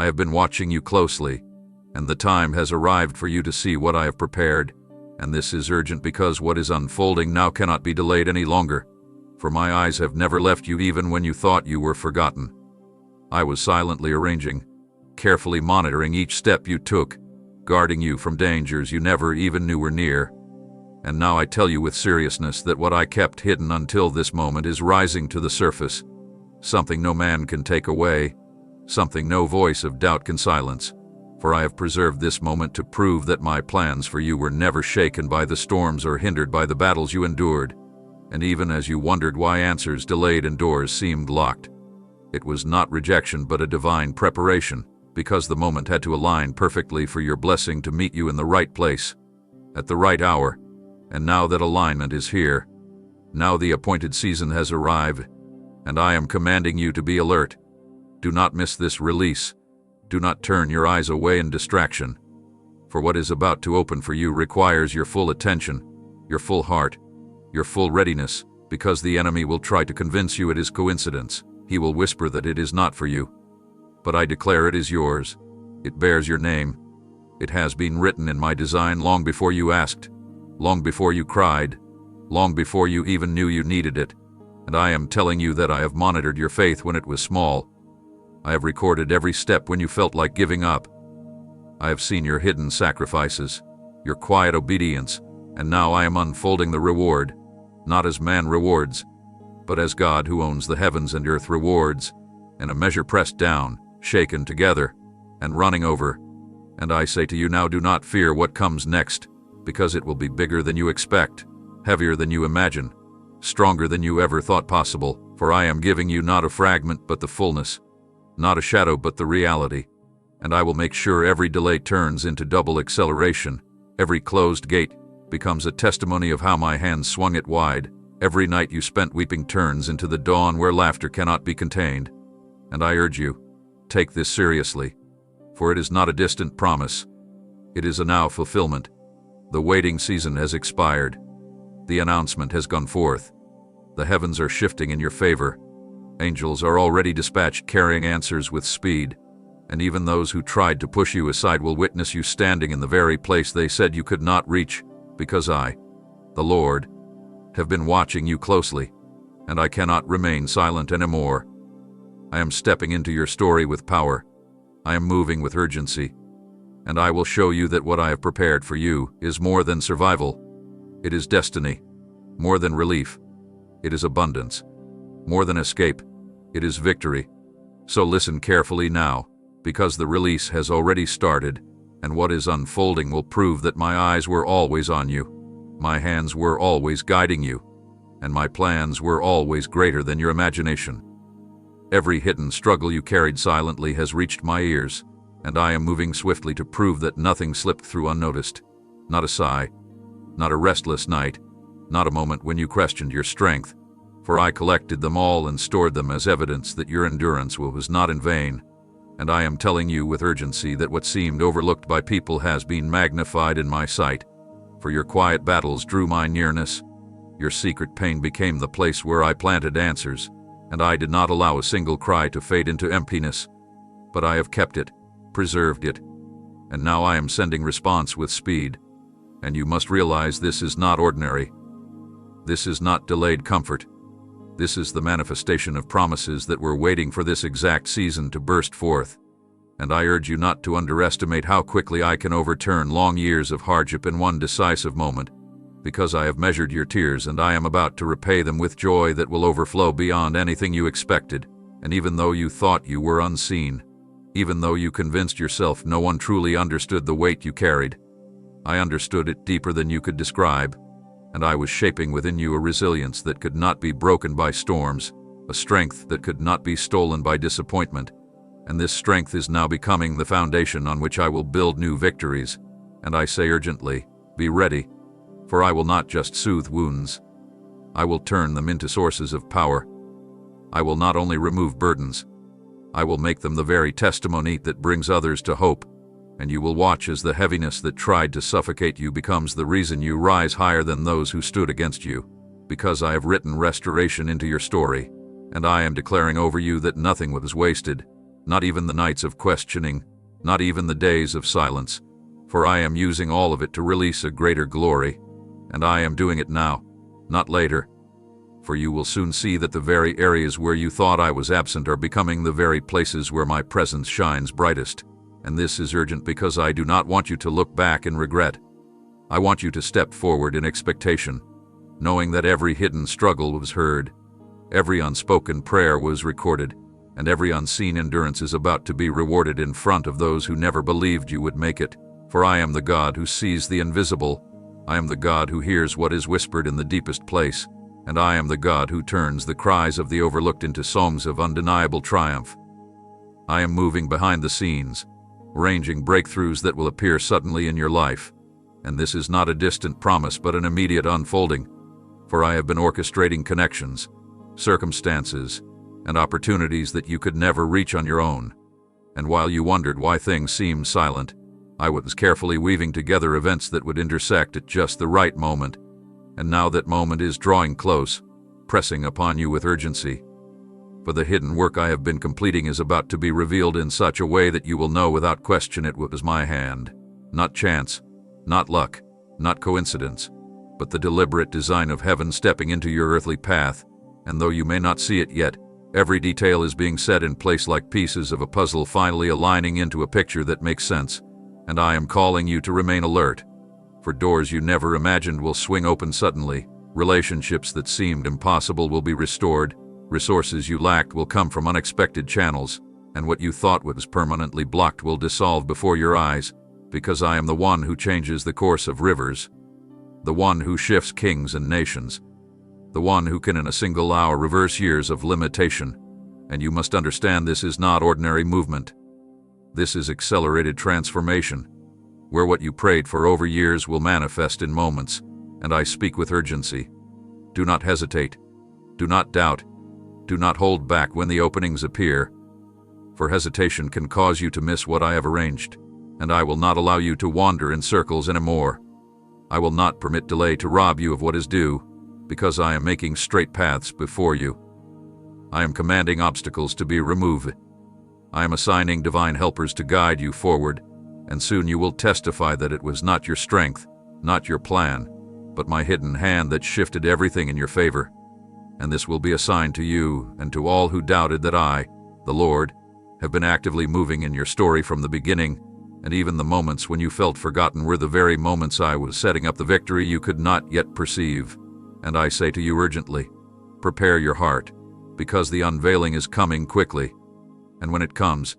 I have been watching you closely, and the time has arrived for you to see what I have prepared, and this is urgent because what is unfolding now cannot be delayed any longer, for my eyes have never left you even when you thought you were forgotten. I was silently arranging, carefully monitoring each step you took, guarding you from dangers you never even knew were near. And now I tell you with seriousness that what I kept hidden until this moment is rising to the surface, something no man can take away, something no voice of doubt can silence. For I have preserved this moment to prove that my plans for you were never shaken by the storms or hindered by the battles you endured. And even as you wondered why answers delayed and doors seemed locked, it was not rejection but a divine preparation, because the moment had to align perfectly for your blessing to meet you in the right place, at the right hour. And now that alignment is here, now the appointed season has arrived, and I am commanding you to be alert. Do not miss this release. Do not turn your eyes away in distraction, for what is about to open for you requires your full attention, your full heart, your full readiness, because the enemy will try to convince you it is coincidence. He will whisper that it is not for you. But I declare it is yours. It bears your name. It has been written in my design long before you asked, long before you cried, long before you even knew you needed it. And I am telling you that I have monitored your faith when it was small. I have recorded every step when you felt like giving up. I have seen your hidden sacrifices, your quiet obedience, and now I am unfolding the reward, not as man rewards, but as God who owns the heavens and earth rewards, in a measure pressed down, shaken together, and running over. And I say to you now, do not fear what comes next, because it will be bigger than you expect, heavier than you imagine, stronger than you ever thought possible, for I am giving you not a fragment but the fullness, not a shadow but the reality. And I will make sure every delay turns into double acceleration, every closed gate becomes a testimony of how my hands swung it wide, every night you spent weeping turns into the dawn where laughter cannot be contained. And I urge you, take this seriously, for it is not a distant promise, it is a now fulfillment. The waiting season has expired. The announcement has gone forth. The heavens are shifting in your favor. Angels are already dispatched carrying answers with speed, and even those who tried to push you aside will witness you standing in the very place they said you could not reach, because I, the Lord, have been watching you closely, and I cannot remain silent anymore. I am stepping into your story with power. I am moving with urgency, and I will show you that what I have prepared for you is more than survival. It is destiny, more than relief. It is abundance, more than escape. It is victory. So listen carefully now, because the release has already started, and what is unfolding will prove that my eyes were always on you, my hands were always guiding you, and my plans were always greater than your imagination. Every hidden struggle you carried silently has reached my ears, and I am moving swiftly to prove that nothing slipped through unnoticed. Not a sigh, not a restless night, not a moment when you questioned your strength, for I collected them all and stored them as evidence that your endurance was not in vain. And I am telling you with urgency that what seemed overlooked by people has been magnified in my sight, for your quiet battles drew my nearness. Your secret pain became the place where I planted answers, and I did not allow a single cry to fade into emptiness, but I have kept it, preserved it, and now I am sending response with speed. And you must realize this is not ordinary. This is not delayed comfort. This is the manifestation of promises that were waiting for this exact season to burst forth. And I urge you not to underestimate how quickly I can overturn long years of hardship in one decisive moment, because I have measured your tears and I am about to repay them with joy that will overflow beyond anything you expected. And even though you thought you were unseen, even though you convinced yourself no one truly understood the weight you carried, I understood it deeper than you could describe, and I was shaping within you a resilience that could not be broken by storms, a strength that could not be stolen by disappointment, and this strength is now becoming the foundation on which I will build new victories. And I say urgently, be ready, for I will not just soothe wounds. I will turn them into sources of power. I will not only remove burdens, I will make them the very testimony that brings others to hope. And you will watch as the heaviness that tried to suffocate you becomes the reason you rise higher than those who stood against you, because I have written restoration into your story, and I am declaring over you that nothing was wasted, not even the nights of questioning, not even the days of silence, for I am using all of it to release a greater glory, and I am doing it now, not later. For you will soon see that the very areas where you thought I was absent are becoming the very places where my presence shines brightest. And this is urgent because I do not want you to look back in regret. I want you to step forward in expectation, knowing that every hidden struggle was heard, every unspoken prayer was recorded, and every unseen endurance is about to be rewarded in front of those who never believed you would make it. For I am the God who sees the invisible. I am the God who hears what is whispered in the deepest place, and I am the God who turns the cries of the overlooked into songs of undeniable triumph. I am moving behind the scenes, arranging breakthroughs that will appear suddenly in your life. And this is not a distant promise but an immediate unfolding, for I have been orchestrating connections, circumstances, and opportunities that you could never reach on your own. And while you wondered why things seemed silent, I was carefully weaving together events that would intersect at just the right moment. And now that moment is drawing close, pressing upon you with urgency. For the hidden work I have been completing is about to be revealed in such a way that you will know without question it was my hand. Not chance, not luck, not coincidence, but the deliberate design of heaven stepping into your earthly path. And though you may not see it yet, every detail is being set in place like pieces of a puzzle finally aligning into a picture that makes sense. And I am calling you to remain alert. For doors you never imagined will swing open suddenly, relationships that seemed impossible will be restored, resources you lacked will come from unexpected channels, and what you thought was permanently blocked will dissolve before your eyes, because I am the one who changes the course of rivers, the one who shifts kings and nations, the one who can in a single hour reverse years of limitation. And you must understand this is not ordinary movement. This is accelerated transformation, where what you prayed for over years will manifest in moments, and I speak with urgency. Do not hesitate. Do not doubt. Do not hold back when the openings appear, for hesitation can cause you to miss what I have arranged, and I will not allow you to wander in circles anymore. I will not permit delay to rob you of what is due, because I am making straight paths before you. I am commanding obstacles to be removed. I am assigning divine helpers to guide you forward, and soon you will testify that it was not your strength, not your plan, but my hidden hand that shifted everything in your favor. And this will be a sign to you and to all who doubted that I, the Lord, have been actively moving in your story from the beginning, and even the moments when you felt forgotten were the very moments I was setting up the victory you could not yet perceive. And I say to you urgently, prepare your heart, because the unveiling is coming quickly. And when it comes,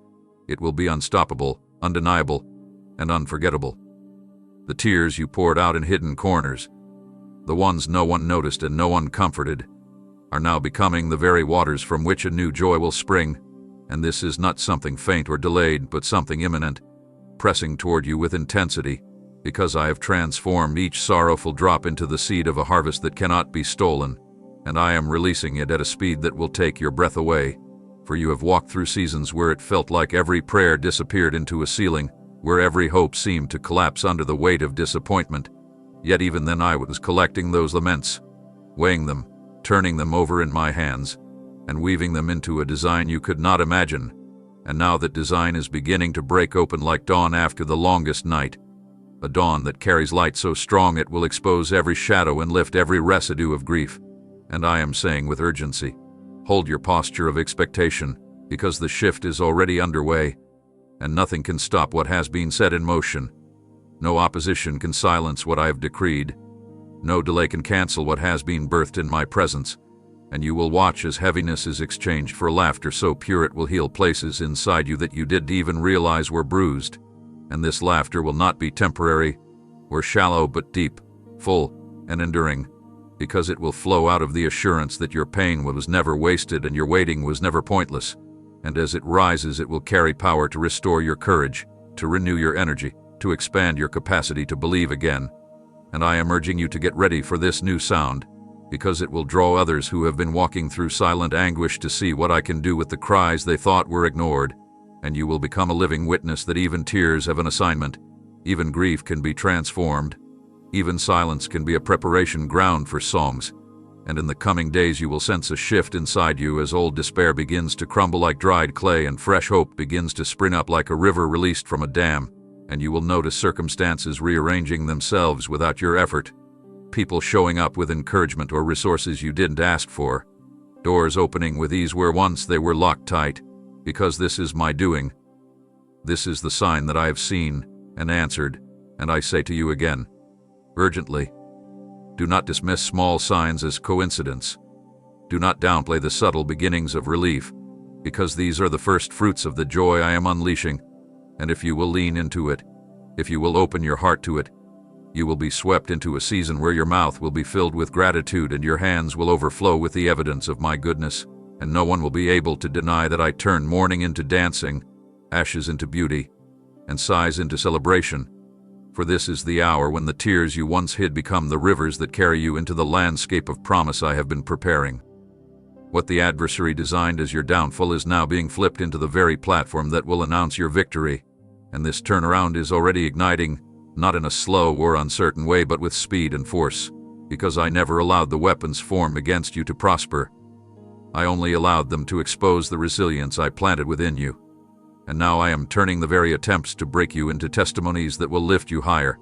it will be unstoppable, undeniable, and unforgettable. The tears you poured out in hidden corners, the ones no one noticed and no one comforted, are now becoming the very waters from which a new joy will spring. And this is not something faint or delayed, but something imminent, pressing toward you with intensity, because I have transformed each sorrowful drop into the seed of a harvest that cannot be stolen, and I am releasing it at a speed that will take your breath away. For you have walked through seasons where it felt like every prayer disappeared into a ceiling, where every hope seemed to collapse under the weight of disappointment. Yet even then I was collecting those laments, weighing them, turning them over in my hands, and weaving them into a design you could not imagine. And now that design is beginning to break open like dawn after the longest night, a dawn that carries light so strong it will expose every shadow and lift every residue of grief. And I am saying with urgency, hold your posture of expectation, because the shift is already underway, and nothing can stop what has been set in motion. No opposition can silence what I have decreed. No delay can cancel what has been birthed in my presence. And you will watch as heaviness is exchanged for laughter so pure it will heal places inside you that you didn't even realize were bruised. And this laughter will not be temporary or shallow but deep, full, and enduring, because it will flow out of the assurance that your pain was never wasted and your waiting was never pointless. And as it rises, it will carry power to restore your courage, to renew your energy, to expand your capacity to believe again. And I am urging you to get ready for this new sound, because it will draw others who have been walking through silent anguish to see what I can do with the cries they thought were ignored. And you will become a living witness that even tears have an assignment, even grief can be transformed, even silence can be a preparation ground for songs, and in the coming days you will sense a shift inside you as old despair begins to crumble like dried clay and fresh hope begins to spring up like a river released from a dam, and you will notice circumstances rearranging themselves without your effort, people showing up with encouragement or resources you didn't ask for, doors opening with ease where once they were locked tight, because this is my doing. This is the sign that I have seen and answered, and I say to you again, urgently, do not dismiss small signs as coincidence. Do not downplay the subtle beginnings of relief, because these are the first fruits of the joy I am unleashing, and if you will lean into it, if you will open your heart to it, you will be swept into a season where your mouth will be filled with gratitude and your hands will overflow with the evidence of my goodness, and no one will be able to deny that I turn mourning into dancing, ashes into beauty, and sighs into celebration. For this is the hour when the tears you once hid become the rivers that carry you into the landscape of promise I have been preparing. What the adversary designed as your downfall is now being flipped into the very platform that will announce your victory, and this turnaround is already igniting, not in a slow or uncertain way but with speed and force, because I never allowed the weapons formed against you to prosper. I only allowed them to expose the resilience I planted within you. And now I am turning the very attempts to break you into testimonies that will lift you higher,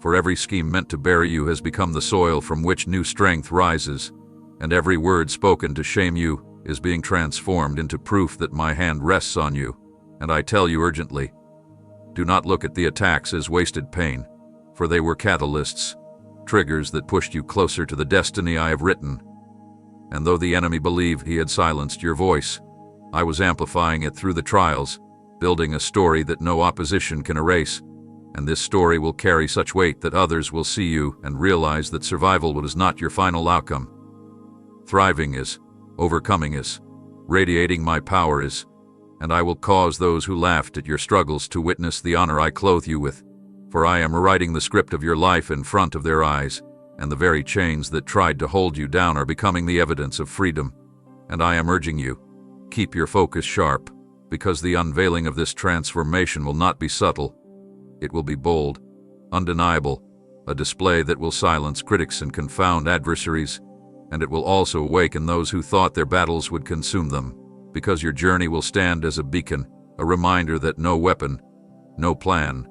for every scheme meant to bury you has become the soil from which new strength rises, and every word spoken to shame you is being transformed into proof that my hand rests on you. And I tell you urgently, do not look at the attacks as wasted pain, for they were catalysts, triggers that pushed you closer to the destiny I have written. And though the enemy believed he had silenced your voice, I was amplifying it through the trials, building a story that no opposition can erase, and this story will carry such weight that others will see you and realize that survival was not your final outcome. Thriving is, overcoming is, radiating my power is, and I will cause those who laughed at your struggles to witness the honor I clothe you with, for I am rewriting the script of your life in front of their eyes, and the very chains that tried to hold you down are becoming the evidence of freedom. And I am urging you, keep your focus sharp, because the unveiling of this transformation will not be subtle. It will be bold, undeniable, a display that will silence critics and confound adversaries, and it will also awaken those who thought their battles would consume them, because your journey will stand as a beacon, a reminder that no weapon, no plan,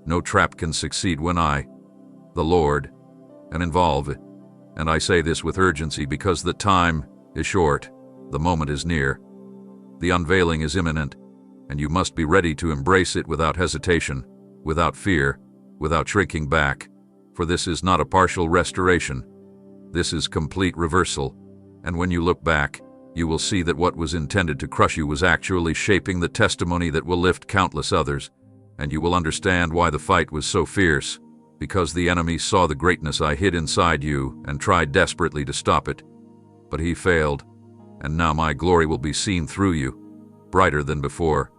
no trap can succeed when I, the Lord, and involve it. And I say this with urgency because the time is short, the moment is near. The unveiling is imminent, and you must be ready to embrace it without hesitation, without fear, without shrinking back, for this is not a partial restoration. This is complete reversal, and when you look back, you will see that what was intended to crush you was actually shaping the testimony that will lift countless others, and you will understand why the fight was so fierce, because the enemy saw the greatness I hid inside you and tried desperately to stop it. But he failed. And now my glory will be seen through you, brighter than before,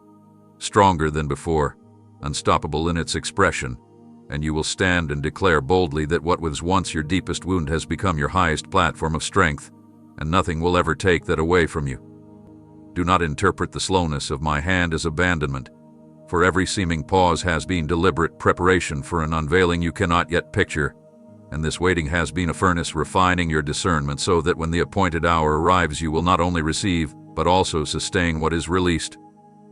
stronger than before, unstoppable in its expression, and you will stand and declare boldly that what was once your deepest wound has become your highest platform of strength, and nothing will ever take that away from you. Do not interpret the slowness of my hand as abandonment, for every seeming pause has been deliberate preparation for an unveiling you cannot yet picture, and this waiting has been a furnace refining your discernment so that when the appointed hour arrives you will not only receive, but also sustain what is released.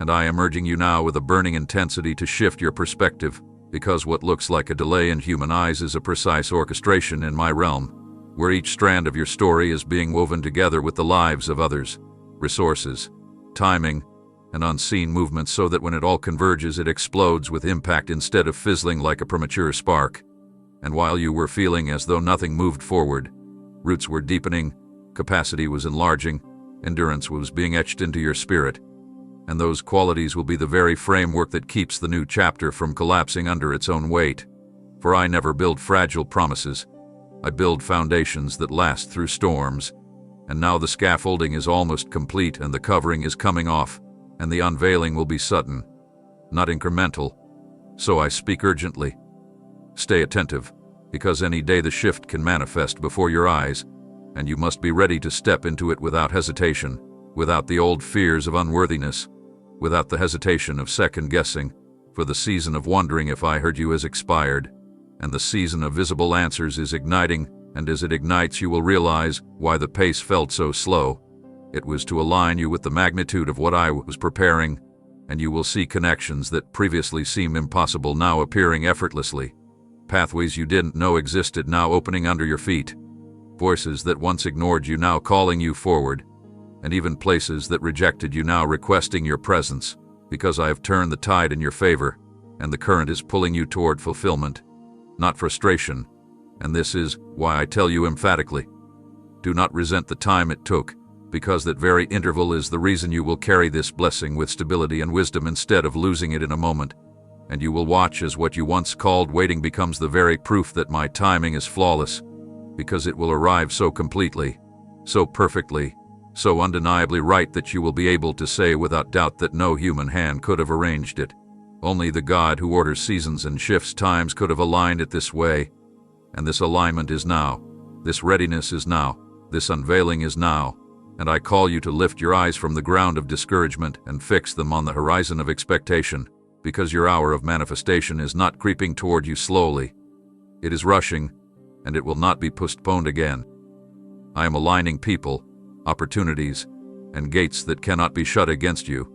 And I am urging you now with a burning intensity to shift your perspective, because what looks like a delay in human eyes is a precise orchestration in my realm, where each strand of your story is being woven together with the lives of others, resources, timing, and unseen movements so that when it all converges it explodes with impact instead of fizzling like a premature spark. And while you were feeling as though nothing moved forward, roots were deepening, capacity was enlarging, endurance was being etched into your spirit. And those qualities will be the very framework that keeps the new chapter from collapsing under its own weight. For I never build fragile promises. I build foundations that last through storms. And now the scaffolding is almost complete and the covering is coming off, and the unveiling will be sudden, not incremental. So I speak urgently. Stay attentive, because any day the shift can manifest before your eyes, and you must be ready to step into it without hesitation, without the old fears of unworthiness, without the hesitation of second-guessing, for the season of wondering if I heard you has expired, and the season of visible answers is igniting, and as it ignites you will realize why the pace felt so slow. It was to align you with the magnitude of what I was preparing, and you will see connections that previously seemed impossible now appearing effortlessly. Pathways you didn't know existed now opening under your feet. Voices that once ignored you now calling you forward, and even places that rejected you now requesting your presence, because I have turned the tide in your favor, and the current is pulling you toward fulfillment, not frustration. And this is why I tell you emphatically, do not resent the time it took, because that very interval is the reason you will carry this blessing with stability and wisdom instead of losing it in a moment. And you will watch as what you once called waiting becomes the very proof that my timing is flawless, because it will arrive so completely, so perfectly, so undeniably right that you will be able to say without doubt that no human hand could have arranged it. Only the God who orders seasons and shifts times could have aligned it this way. And this alignment is now, this readiness is now, this unveiling is now. And I call you to lift your eyes from the ground of discouragement and fix them on the horizon of expectation, because your hour of manifestation is not creeping toward you slowly. It is rushing, and it will not be postponed again. I am aligning people, opportunities, and gates that cannot be shut against you,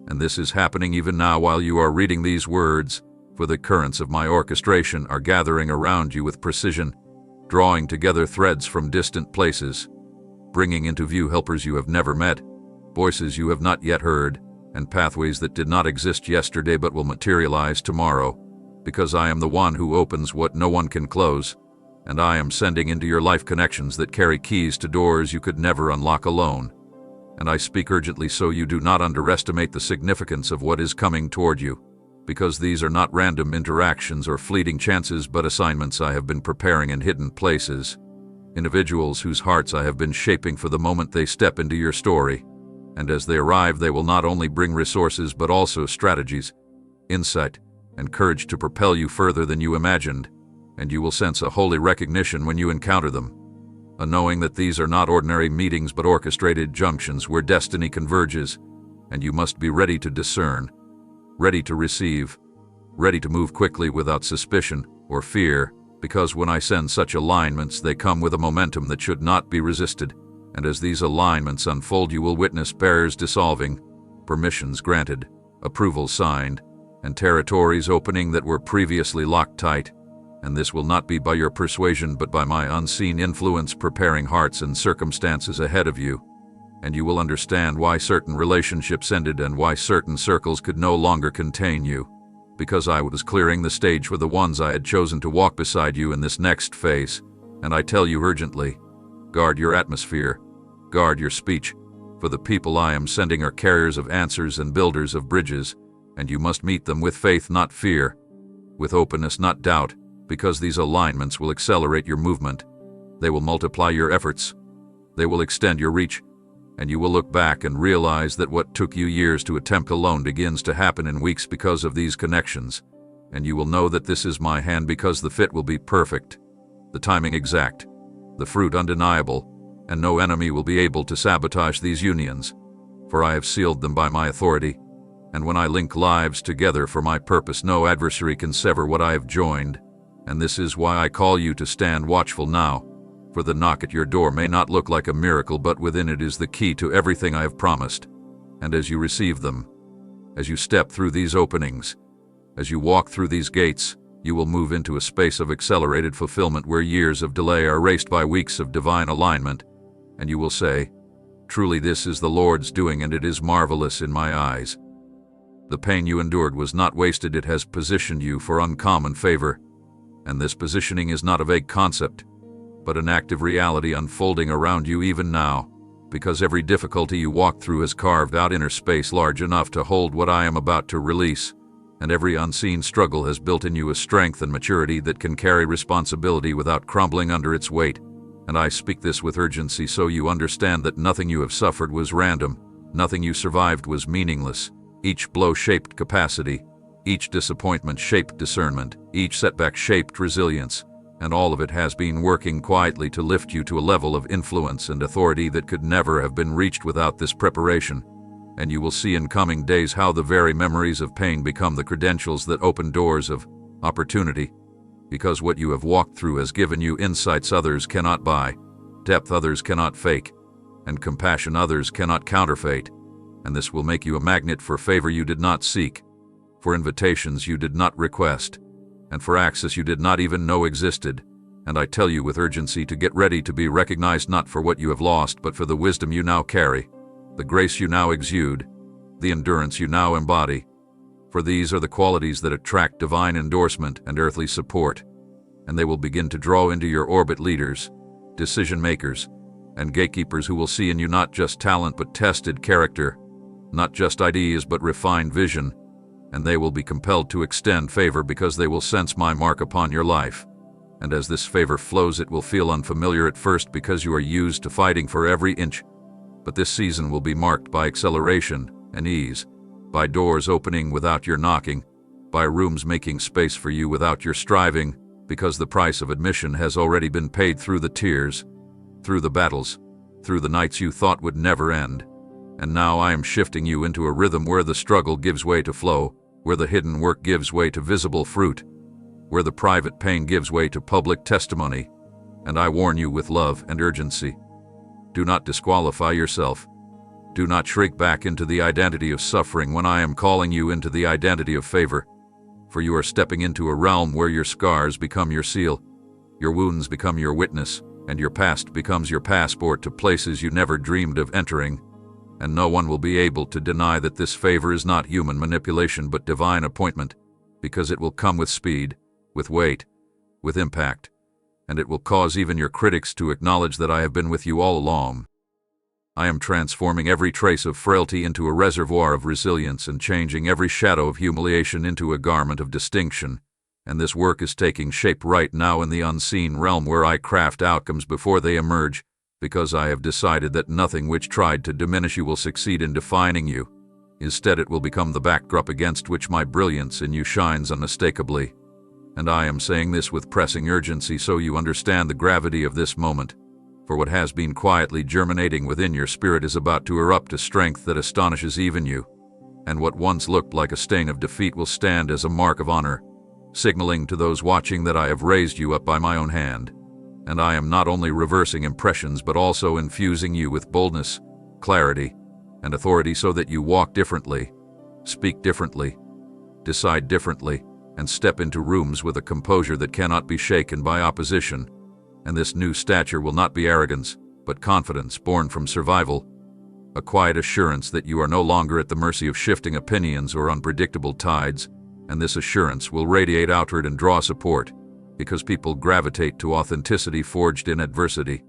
and this is happening even now while you are reading these words, for the currents of my orchestration are gathering around you with precision, drawing together threads from distant places, bringing into view helpers you have never met, voices you have not yet heard, and pathways that did not exist yesterday but will materialize tomorrow, because I am the one who opens what no one can close, and I am sending into your life connections that carry keys to doors you could never unlock alone. And I speak urgently so you do not underestimate the significance of what is coming toward you, because these are not random interactions or fleeting chances but assignments I have been preparing in hidden places. Individuals whose hearts I have been shaping for the moment they step into your story, and as they arrive they will not only bring resources but also strategies, insight, and courage to propel you further than you imagined, and you will sense a holy recognition when you encounter them, a knowing that these are not ordinary meetings but orchestrated junctions where destiny converges, and you must be ready to discern, ready to receive, ready to move quickly without suspicion or fear, because when I send such alignments they come with a momentum that should not be resisted, and as these alignments unfold you will witness barriers dissolving, permissions granted, approvals signed, and territories opening that were previously locked tight, and this will not be by your persuasion but by my unseen influence preparing hearts and circumstances ahead of you, and you will understand why certain relationships ended and why certain circles could no longer contain you, because I was clearing the stage for the ones I had chosen to walk beside you in this next phase. And I tell you urgently, guard your atmosphere, guard your speech, for the people I am sending are carriers of answers and builders of bridges, and you must meet them with faith, not fear, with openness, not doubt, because these alignments will accelerate your movement. They will multiply your efforts. They will extend your reach, and you will look back and realize that what took you years to attempt alone begins to happen in weeks because of these connections, and you will know that this is my hand because the fit will be perfect, the timing exact, the fruit undeniable, and no enemy will be able to sabotage these unions, for I have sealed them by my authority, and when I link lives together for my purpose no adversary can sever what I have joined, and this is why I call you to stand watchful now. For the knock at your door may not look like a miracle, but within it is the key to everything I have promised. And as you receive them, as you step through these openings, as you walk through these gates, you will move into a space of accelerated fulfillment where years of delay are erased by weeks of divine alignment, and you will say, truly this is the Lord's doing and it is marvelous in my eyes. The pain you endured was not wasted, it has positioned you for uncommon favor, and this positioning is not a vague concept, but an active reality unfolding around you even now, because every difficulty you walk through has carved out inner space large enough to hold what I am about to release, and every unseen struggle has built in you a strength and maturity that can carry responsibility without crumbling under its weight. And I speak this with urgency so you understand that nothing you have suffered was random, nothing you survived was meaningless. Each blow shaped capacity, each disappointment shaped discernment, each setback shaped resilience, and all of it has been working quietly to lift you to a level of influence and authority that could never have been reached without this preparation. And you will see in coming days how the very memories of pain become the credentials that open doors of opportunity, because what you have walked through has given you insights others cannot buy, depth others cannot fake, and compassion others cannot counterfeit. And this will make you a magnet for favor you did not seek, for invitations you did not request, and for access you did not even know existed. And I tell you with urgency to get ready to be recognized not for what you have lost, but for the wisdom you now carry, the grace you now exude, the endurance you now embody. For these are the qualities that attract divine endorsement and earthly support, and they will begin to draw into your orbit leaders, decision-makers, and gatekeepers who will see in you not just talent but tested character, not just ideas but refined vision, and they will be compelled to extend favor because they will sense my mark upon your life. And as this favor flows, it will feel unfamiliar at first because you are used to fighting for every inch. But this season will be marked by acceleration and ease, by doors opening without your knocking, by rooms making space for you without your striving, because the price of admission has already been paid through the tears, through the battles, through the nights you thought would never end. And now I am shifting you into a rhythm where the struggle gives way to flow, where the hidden work gives way to visible fruit, where the private pain gives way to public testimony. And I warn you with love and urgency. Do not disqualify yourself. Do not shrink back into the identity of suffering when I am calling you into the identity of favor. For you are stepping into a realm where your scars become your seal, your wounds become your witness, and your past becomes your passport to places you never dreamed of entering. And no one will be able to deny that this favor is not human manipulation but divine appointment, because it will come with speed, with weight, with impact, and it will cause even your critics to acknowledge that I have been with you all along. I am transforming every trace of frailty into a reservoir of resilience and changing every shadow of humiliation into a garment of distinction. And this work is taking shape right now in the unseen realm where I craft outcomes before they emerge, because I have decided that nothing which tried to diminish you will succeed in defining you. Instead, it will become the backdrop against which my brilliance in you shines unmistakably. And I am saying this with pressing urgency so you understand the gravity of this moment. For what has been quietly germinating within your spirit is about to erupt to strength that astonishes even you. And what once looked like a stain of defeat will stand as a mark of honor, signaling to those watching that I have raised you up by my own hand. And I am not only reversing impressions but also infusing you with boldness, clarity, and authority so that you walk differently, speak differently, decide differently, and step into rooms with a composure that cannot be shaken by opposition. And this new stature will not be arrogance, but confidence born from survival, a quiet assurance that you are no longer at the mercy of shifting opinions or unpredictable tides, and this assurance will radiate outward and draw support, because people gravitate to authenticity forged in adversity.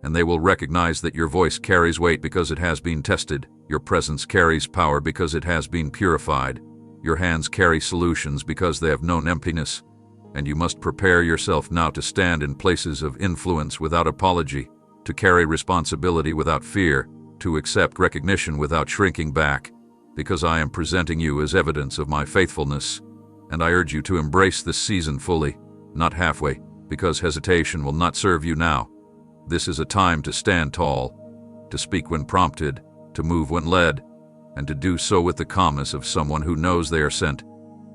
And they will recognize that your voice carries weight because it has been tested, your presence carries power because it has been purified, your hands carry solutions because they have known emptiness, and you must prepare yourself now to stand in places of influence without apology, to carry responsibility without fear, to accept recognition without shrinking back, because I am presenting you as evidence of my faithfulness. And I urge you to embrace this season fully, not halfway, because hesitation will not serve you now. This is a time to stand tall, to speak when prompted, to move when led, and to do so with the calmness of someone who knows they are sent.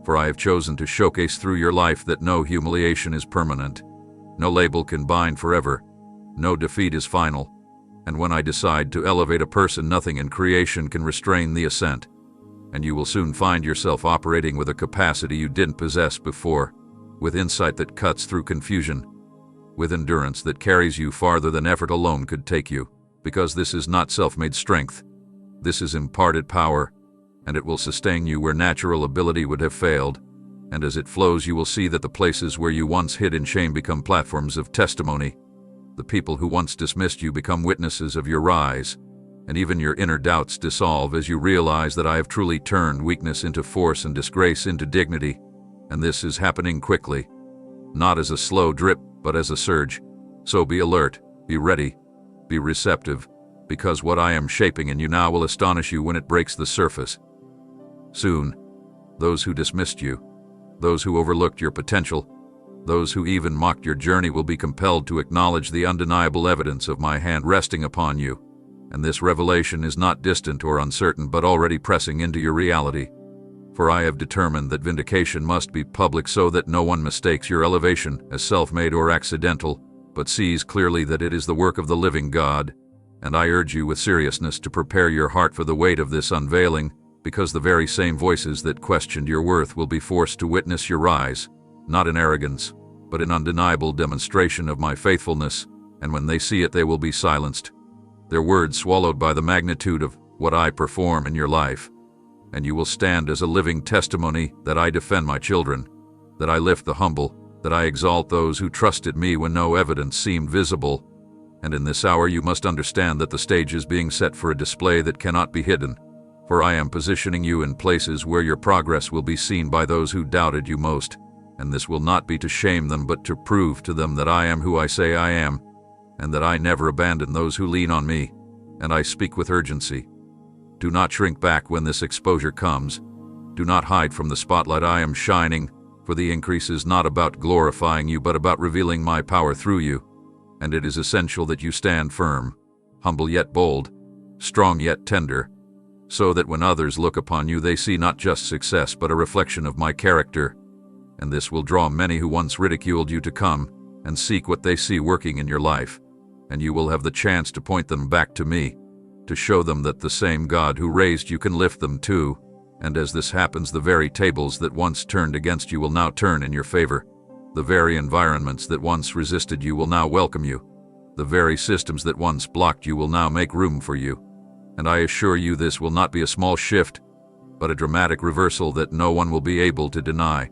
For I have chosen to showcase through your life that no humiliation is permanent, no label can bind forever, no defeat is final, and when I decide to elevate a person, nothing in creation can restrain the ascent, and you will soon find yourself operating with a capacity you didn't possess before, with insight that cuts through confusion, with endurance that carries you farther than effort alone could take you, because this is not self-made strength, this is imparted power, and it will sustain you where natural ability would have failed. And as it flows, you will see that the places where you once hid in shame become platforms of testimony. The people who once dismissed you become witnesses of your rise, and even your inner doubts dissolve as you realize that I have truly turned weakness into force and disgrace into dignity. And this is happening quickly, not as a slow drip, but as a surge. So be alert, be ready, be receptive, because what I am shaping in you now will astonish you when it breaks the surface. Soon, those who dismissed you, those who overlooked your potential, those who even mocked your journey will be compelled to acknowledge the undeniable evidence of my hand resting upon you. And this revelation is not distant or uncertain, but already pressing into your reality. For I have determined that vindication must be public so that no one mistakes your elevation as self-made or accidental, but sees clearly that it is the work of the living God. And I urge you with seriousness to prepare your heart for the weight of this unveiling, because the very same voices that questioned your worth will be forced to witness your rise, not in arrogance, but in undeniable demonstration of my faithfulness, and when they see it they will be silenced, their words swallowed by the magnitude of what I perform in your life. And you will stand as a living testimony that I defend my children, that I lift the humble, that I exalt those who trusted me when no evidence seemed visible. And in this hour you must understand that the stage is being set for a display that cannot be hidden, for I am positioning you in places where your progress will be seen by those who doubted you most, and this will not be to shame them but to prove to them that I am who I say I am, and that I never abandon those who lean on me, and I speak with urgency. Do not shrink back when this exposure comes. Do not hide from the spotlight I am shining, for the increase is not about glorifying you but about revealing my power through you. And it is essential that you stand firm, humble yet bold, strong yet tender, so that when others look upon you they see not just success but a reflection of my character. And this will draw many who once ridiculed you to come and seek what they see working in your life, and you will have the chance to point them back to me, to show them that the same God who raised you can lift them too. And as this happens, the very tables that once turned against you will now turn in your favor. The very environments that once resisted you will now welcome you. The very systems that once blocked you will now make room for you. And I assure you this will not be a small shift, but a dramatic reversal that no one will be able to deny.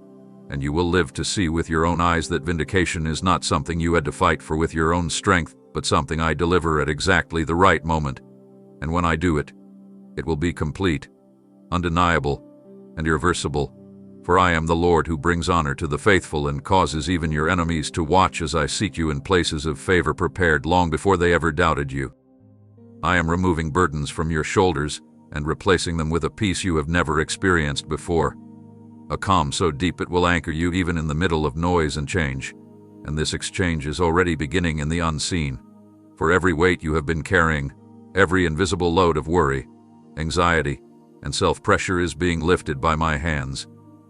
And you will live to see with your own eyes that vindication is not something you had to fight for with your own strength, but something I deliver at exactly the right moment. And when I do it, it will be complete, undeniable, and irreversible. For I am the Lord who brings honor to the faithful and causes even your enemies to watch as I seat you in places of favor prepared long before they ever doubted you. I am removing burdens from your shoulders and replacing them with a peace you have never experienced before. A calm so deep it will anchor you even in the middle of noise and change. And this exchange is already beginning in the unseen. For every weight you have been carrying, every invisible load of worry, anxiety, and self-pressure is being lifted by my hands.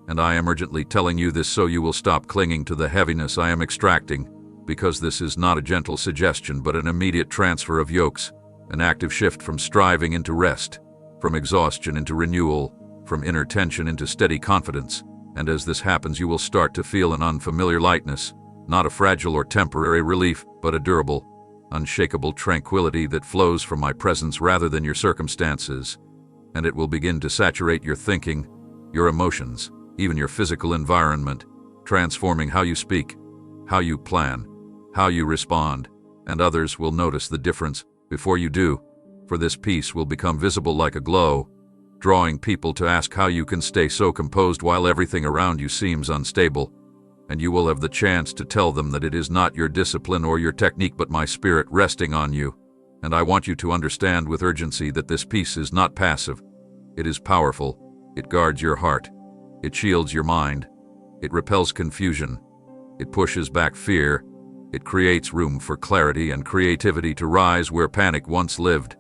And I am urgently telling you this so you will stop clinging to the heaviness I am extracting, because this is not a gentle suggestion but an immediate transfer of yokes, an active shift from striving into rest, from exhaustion into renewal, from inner tension into steady confidence. And as this happens you will start to feel an unfamiliar lightness, not a fragile or temporary relief, but a durable, unshakable tranquility that flows from my presence rather than your circumstances. And it will begin to saturate your thinking, your emotions, even your physical environment, transforming how you speak, how you plan, how you respond, and others will notice the difference before you do, for this peace will become visible like a glow, drawing people to ask how you can stay so composed while everything around you seems unstable. And you will have the chance to tell them that it is not your discipline or your technique but my spirit resting on you. And I want you to understand with urgency that this peace is not passive. It is powerful. It guards your heart. It shields your mind. It repels confusion. It pushes back fear. It creates room for clarity and creativity to rise where panic once lived.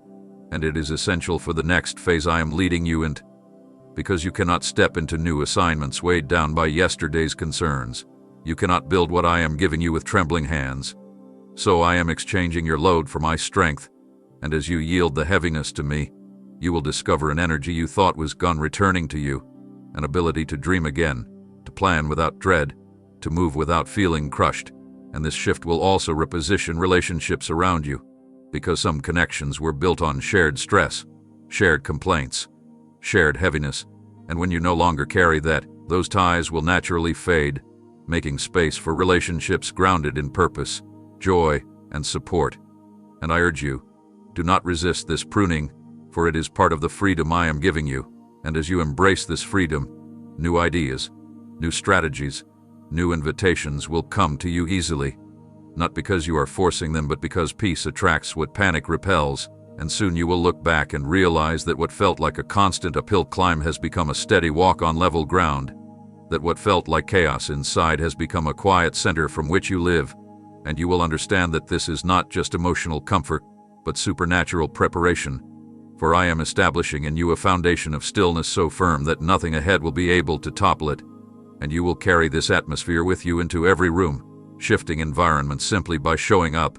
And it is essential for the next phase I am leading you into, because you cannot step into new assignments weighed down by yesterday's concerns. You cannot build what I am giving you with trembling hands. So I am exchanging your load for my strength, and as you yield the heaviness to me, you will discover an energy you thought was gone returning to you, an ability to dream again, to plan without dread, to move without feeling crushed. And this shift will also reposition relationships around you, because some connections were built on shared stress, shared complaints, shared heaviness, and when you no longer carry that, those ties will naturally fade, making space for relationships grounded in purpose, joy, and support. And I urge you, do not resist this pruning, for it is part of the freedom I am giving you. And as you embrace this freedom, new ideas, new strategies, new invitations will come to you easily, not because you are forcing them but because peace attracts what panic repels. And soon you will look back and realize that what felt like a constant uphill climb has become a steady walk on level ground, that what felt like chaos inside has become a quiet center from which you live. And you will understand that this is not just emotional comfort, but supernatural preparation, For I am establishing in you a foundation of stillness so firm that nothing ahead will be able to topple it, and you will carry this atmosphere with you into every room, shifting environments simply by showing up.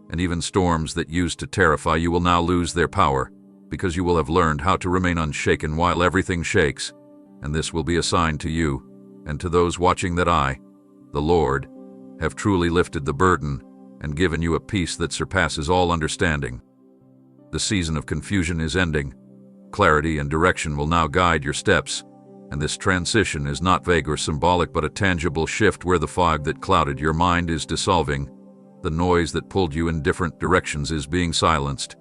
And even storms that used to terrify you will now lose their power, because you will have learned how to remain unshaken while everything shakes. And this will be a sign to you, and to those watching, that I, the Lord, have truly lifted the burden and given you a peace that surpasses all understanding. The season of confusion is ending. Clarity and direction will now guide your steps, and this transition is not vague or symbolic but a tangible shift where the fog that clouded your mind is dissolving, the noise that pulled you in different directions is being silenced,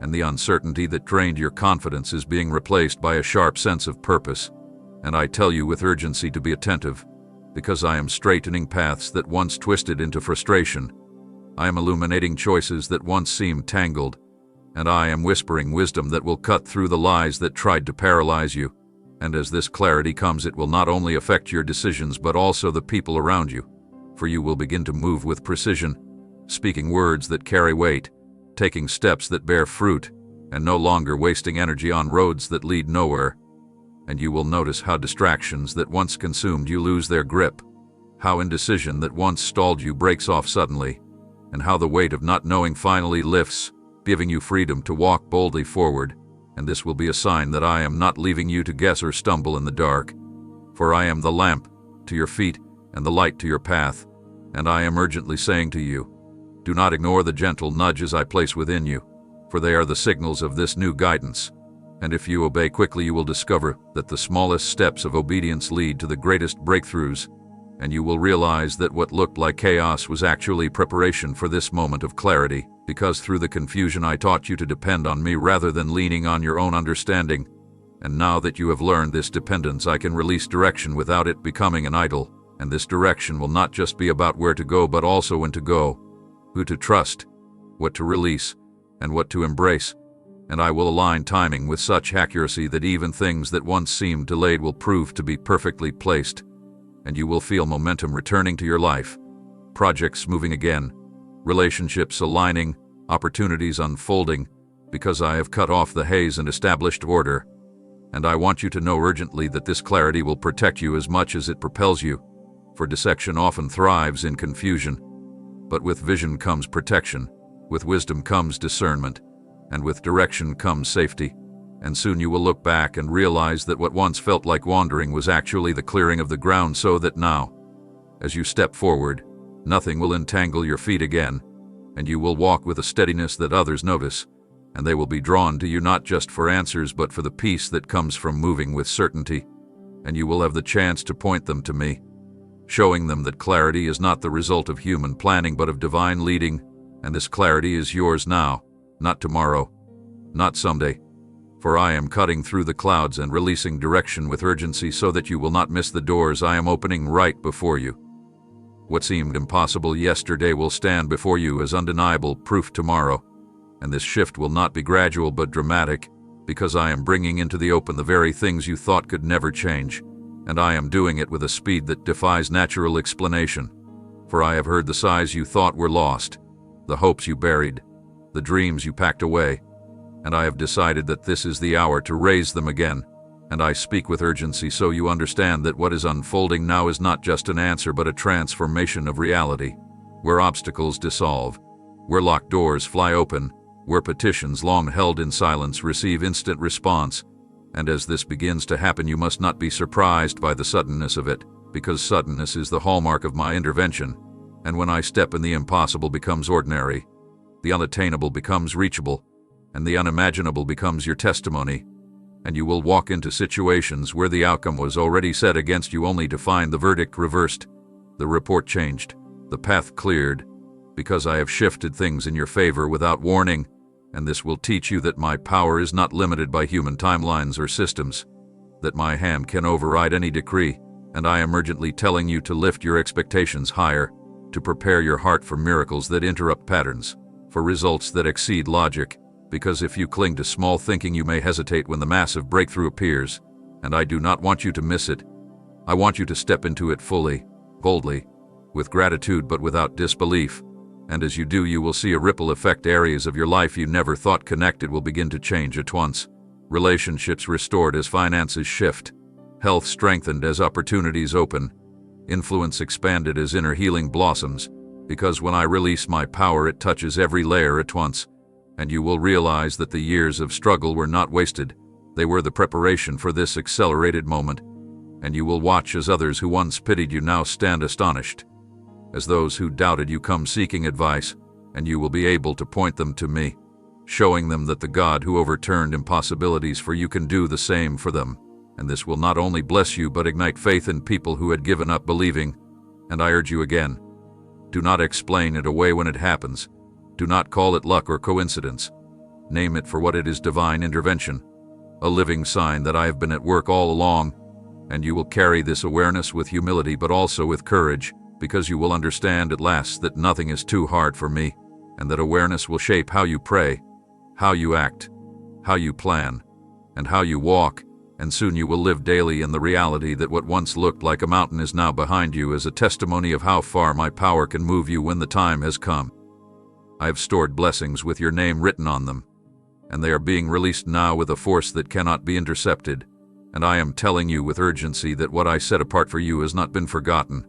and the uncertainty that drained your confidence is being replaced by a sharp sense of purpose. And I tell you with urgency to be attentive, because I am straightening paths that once twisted into frustration. I am illuminating choices that once seemed tangled, and I am whispering wisdom that will cut through the lies that tried to paralyze you. And as this clarity comes, it will not only affect your decisions but also the people around you, for you will begin to move with precision, speaking words that carry weight, taking steps that bear fruit, and no longer wasting energy on roads that lead nowhere. And you will notice how distractions that once consumed you lose their grip, how indecision that once stalled you breaks off suddenly, and how the weight of not knowing finally lifts, giving you freedom to walk boldly forward. And this will be a sign that I am not leaving you to guess or stumble in the dark. For I am the lamp to your feet and the light to your path, and I am urgently saying to you, do not ignore the gentle nudges I place within you, for they are the signals of this new guidance. And if you obey quickly, you will discover that the smallest steps of obedience lead to the greatest breakthroughs, and you will realize that what looked like chaos was actually preparation for this moment of clarity, because through the confusion I taught you to depend on me rather than leaning on your own understanding. And now that you have learned this dependence, I can release direction without it becoming an idol, and this direction will not just be about where to go but also when to go, who to trust, what to release, and what to embrace. And I will align timing with such accuracy that even things that once seemed delayed will prove to be perfectly placed, and you will feel momentum returning to your life, projects moving again, relationships aligning, opportunities unfolding, because I have cut off the haze and established order. And I want you to know urgently that this clarity will protect you as much as it propels you, for deception often thrives in confusion. But with vision comes protection, with wisdom comes discernment, and with direction comes safety. And soon you will look back and realize that what once felt like wandering was actually the clearing of the ground, so that now, as you step forward, nothing will entangle your feet again, and you will walk with a steadiness that others notice, and they will be drawn to you not just for answers but for the peace that comes from moving with certainty. And you will have the chance to point them to me, showing them that clarity is not the result of human planning but of divine leading, and this clarity is yours now, not tomorrow, not someday. For I am cutting through the clouds and releasing direction with urgency so that you will not miss the doors I am opening right before you. What seemed impossible yesterday will stand before you as undeniable proof tomorrow, and this shift will not be gradual but dramatic, because I am bringing into the open the very things you thought could never change, and I am doing it with a speed that defies natural explanation. For I have heard the sighs you thought were lost, the hopes you buried, the dreams you packed away, and I have decided that this is the hour to raise them again. And I speak with urgency so you understand that what is unfolding now is not just an answer but a transformation of reality, where obstacles dissolve, where locked doors fly open, where petitions long held in silence receive instant response. And as this begins to happen, you must not be surprised by the suddenness of it, because suddenness is the hallmark of my intervention. And when I step in, the impossible becomes ordinary, the unattainable becomes reachable, and the unimaginable becomes your testimony. And you will walk into situations where the outcome was already set against you, only to find the verdict reversed, the report changed, the path cleared, because I have shifted things in your favor without warning. And this will teach you that my power is not limited by human timelines or systems, that my hand can override any decree. And I am urgently telling you to lift your expectations higher, to prepare your heart for miracles that interrupt patterns, for results that exceed logic. Because if you cling to small thinking, you may hesitate when the massive breakthrough appears, and I do not want you to miss it. I want you to step into it fully, boldly, with gratitude but without disbelief. And as you do, you will see a ripple effect. Areas of your life you never thought connected will begin to change at once. Relationships restored as finances shift. Health strengthened as opportunities open. Influence expanded as inner healing blossoms. Because when I release my power, it touches every layer at once. And you will realize that the years of struggle were not wasted. They were the preparation for this accelerated moment. And you will watch as others who once pitied you now stand astonished. As those who doubted you come seeking advice, and you will be able to point them to me, showing them that the God who overturned impossibilities for you can do the same for them. And this will not only bless you but ignite faith in people who had given up believing. And I urge you again, do not explain it away when it happens. Do not call it luck or coincidence. Name it for what it is: divine intervention, a living sign that I have been at work all along. And you will carry this awareness with humility but also with courage, because you will understand at last that nothing is too hard for me, and that awareness will shape how you pray, how you act, how you plan, and how you walk, and soon you will live daily in the reality that what once looked like a mountain is now behind you, as a testimony of how far my power can move you when the time has come. I have stored blessings with your name written on them, and they are being released now with a force that cannot be intercepted, and I am telling you with urgency that what I set apart for you has not been forgotten,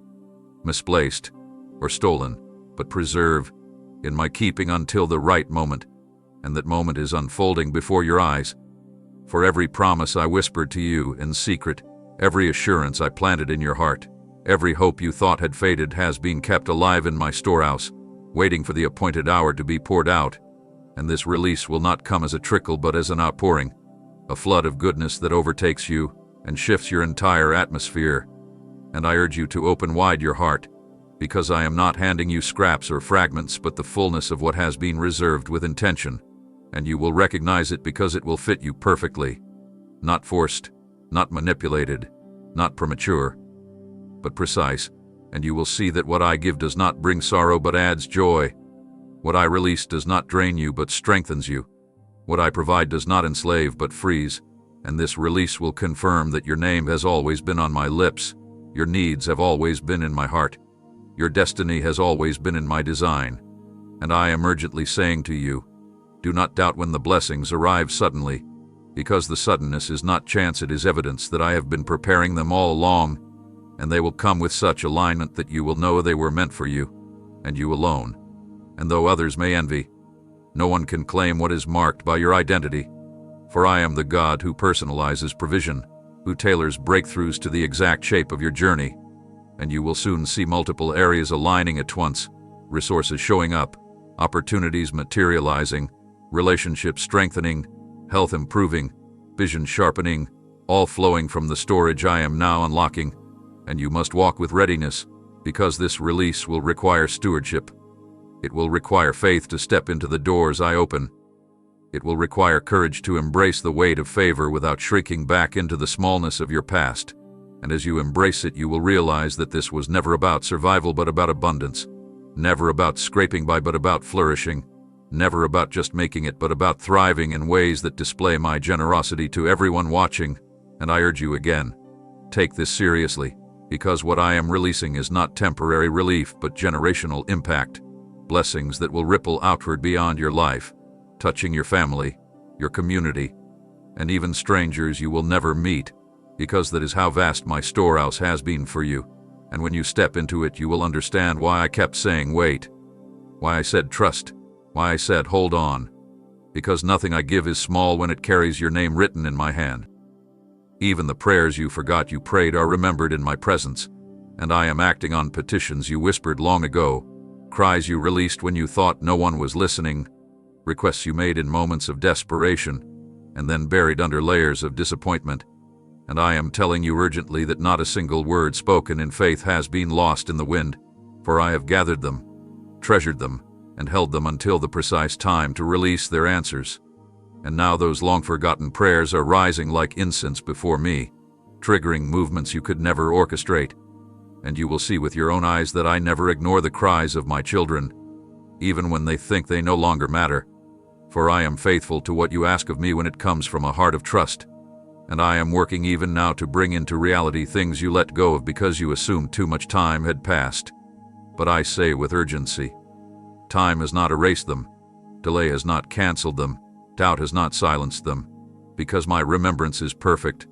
misplaced, or stolen, but preserved in my keeping until the right moment, and that moment is unfolding before your eyes. For every promise I whispered to you in secret, every assurance I planted in your heart, every hope you thought had faded has been kept alive in my storehouse, waiting for the appointed hour to be poured out. And this release will not come as a trickle but as an outpouring, a flood of goodness that overtakes you and shifts your entire atmosphere. And I urge you to open wide your heart, because I am not handing you scraps or fragments but the fullness of what has been reserved with intention. And you will recognize it because it will fit you perfectly. Not forced, not manipulated, not premature, but precise. And you will see that what I give does not bring sorrow but adds joy. What I release does not drain you but strengthens you. What I provide does not enslave but frees. And this release will confirm that your name has always been on my lips. Your needs have always been in my heart. Your destiny has always been in my design. And I am urgently saying to you, do not doubt when the blessings arrive suddenly, because the suddenness is not chance, it is evidence that I have been preparing them all along, and they will come with such alignment that you will know they were meant for you, and you alone. And though others may envy, no one can claim what is marked by your identity, for I am the God who personalizes provision, who tailors breakthroughs to the exact shape of your journey. And you will soon see multiple areas aligning at once, resources showing up, opportunities materializing, relationships strengthening, health improving, vision sharpening, all flowing from the storage I am now unlocking. And you must walk with readiness, because this release will require stewardship. It will require faith to step into the doors I open. It will require courage to embrace the weight of favor without shrinking back into the smallness of your past. And as you embrace it, you will realize that this was never about survival but about abundance. Never about scraping by but about flourishing. Never about just making it but about thriving in ways that display my generosity to everyone watching. And I urge you again, take this seriously, because what I am releasing is not temporary relief but generational impact. Blessings that will ripple outward beyond your life, touching your family, your community, and even strangers you will never meet, because that is how vast my storehouse has been for you. And when you step into it, you will understand why I kept saying wait, why I said trust, why I said hold on, because nothing I give is small when it carries your name written in my hand. Even the prayers you forgot you prayed are remembered in my presence, and I am acting on petitions you whispered long ago, cries you released when you thought no one was listening, requests you made in moments of desperation, and then buried under layers of disappointment. And I am telling you urgently that not a single word spoken in faith has been lost in the wind, for I have gathered them, treasured them, and held them until the precise time to release their answers. And now those long-forgotten prayers are rising like incense before me, triggering movements you could never orchestrate. And you will see with your own eyes that I never ignore the cries of my children, even when they think they no longer matter. For I am faithful to what you ask of me when it comes from a heart of trust. And I am working even now to bring into reality things you let go of because you assumed too much time had passed. But I say with urgency, time has not erased them, delay has not canceled them, doubt has not silenced them, because my remembrance is perfect,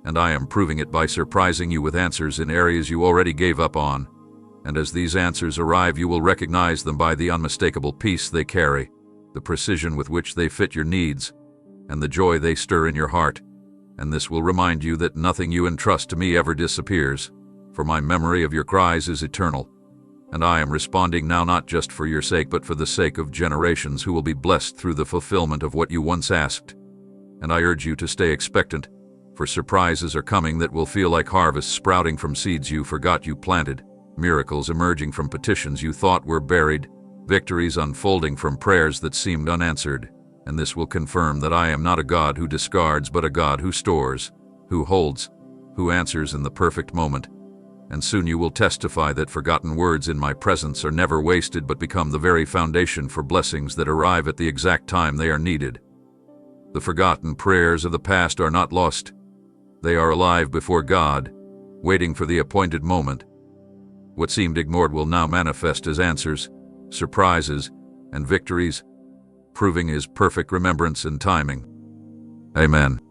and I am proving it by surprising you with answers in areas you already gave up on. And as these answers arrive, you will recognize them by the unmistakable peace they carry, the precision with which they fit your needs, and the joy they stir in your heart. And this will remind you that nothing you entrust to me ever disappears, for my memory of your cries is eternal. And I am responding now not just for your sake, but for the sake of generations who will be blessed through the fulfillment of what you once asked. And I urge you to stay expectant, for surprises are coming that will feel like harvests sprouting from seeds you forgot you planted, miracles emerging from petitions you thought were buried, victories unfolding from prayers that seemed unanswered. And this will confirm that I am not a God who discards, but a God who stores, who holds, who answers in the perfect moment. And soon you will testify that forgotten words in my presence are never wasted, but become the very foundation for blessings that arrive at the exact time they are needed. The forgotten prayers of the past are not lost. They are alive before God, waiting for the appointed moment. What seemed ignored will now manifest as answers, surprises, and victories, proving His perfect remembrance and timing. Amen.